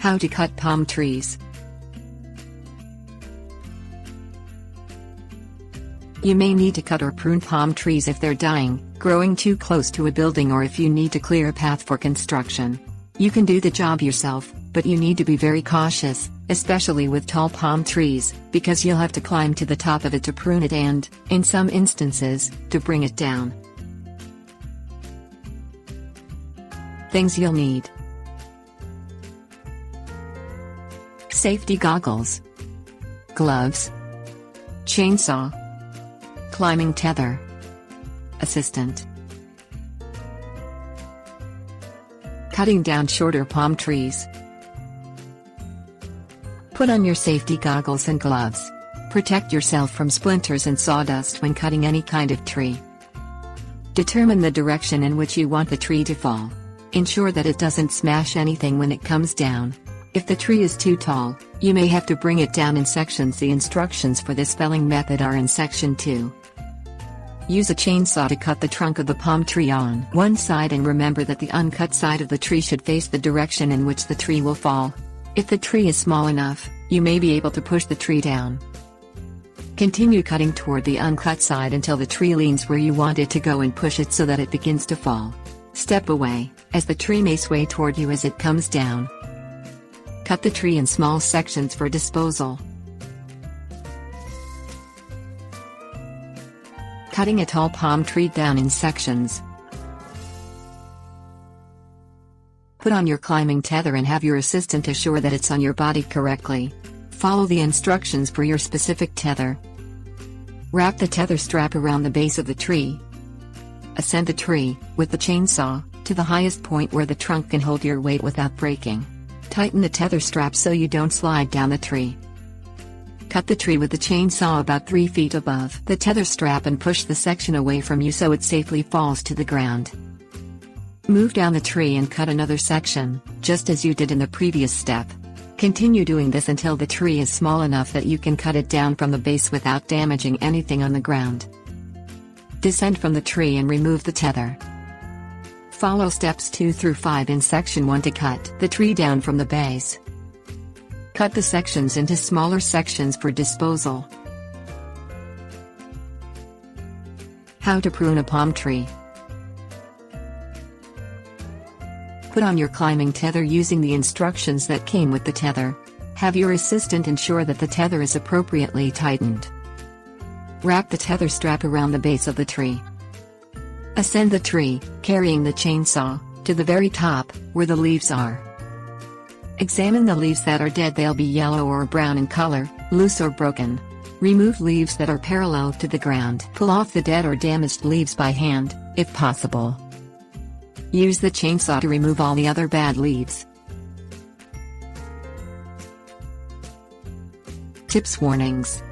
How to cut palm trees. You may need to cut or prune palm trees if they're dying, growing too close to a building, or if you need to clear a path for construction. You can do the job yourself, but you need to be very cautious, especially with tall palm trees, because you'll have to climb to the top of it to prune it and, in some instances, to bring it down. Things you'll need: safety goggles, gloves, chainsaw, climbing tether, assistant. Cutting down shorter palm trees. Put on your safety goggles and gloves. Protect yourself from splinters and sawdust when cutting any kind of tree. Determine the direction in which you want the tree to fall. Ensure that it doesn't smash anything when it comes down. If the tree is too tall, you may have to bring it down in sections. The instructions for this felling method are in section 2. Use a chainsaw to cut the trunk of the palm tree on one side, and remember that the uncut side of the tree should face the direction in which the tree will fall. If the tree is small enough, you may be able to push the tree down. Continue cutting toward the uncut side until the tree leans where you want it to go, and push it so that it begins to fall. Step away, as the tree may sway toward you as it comes down. Cut the tree in small sections for disposal. Cutting a tall palm tree down in sections. Put on your climbing tether and have your assistant assure that it's on your body correctly. Follow the instructions for your specific tether. Wrap the tether strap around the base of the tree. Ascend the tree, with the chainsaw, to the highest point where the trunk can hold your weight without breaking. Tighten the tether strap so you don't slide down the tree. Cut the tree with the chainsaw about 3 feet above the tether strap and push the section away from you so it safely falls to the ground. Move down the tree and cut another section, just as you did in the previous step. Continue doing this until the tree is small enough that you can cut it down from the base without damaging anything on the ground. Descend from the tree and remove the tether. Follow steps 2 through 5 in section 1 to cut the tree down from the base. Cut the sections into smaller sections for disposal. How to prune a palm tree. Put on your climbing tether using the instructions that came with the tether. Have your assistant ensure that the tether is appropriately tightened. Wrap the tether strap around the base of the tree. Ascend the tree, carrying the chainsaw, to the very top, where the leaves are. Examine the leaves that are dead. They'll be yellow or brown in color, loose or broken. Remove leaves that are parallel to the ground. Pull off the dead or damaged leaves by hand, if possible. Use the chainsaw to remove all the other bad leaves. Tips: warnings.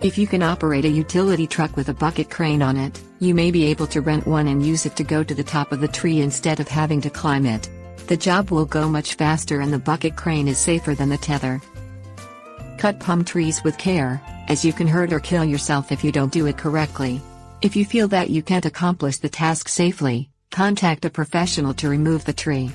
If you can operate a utility truck with a bucket crane on it, you may be able to rent one and use it to go to the top of the tree instead of having to climb it. The job will go much faster and the bucket crane is safer than the tether. Cut palm trees with care, as you can hurt or kill yourself if you don't do it correctly. If you feel that you can't accomplish the task safely, contact a professional to remove the tree.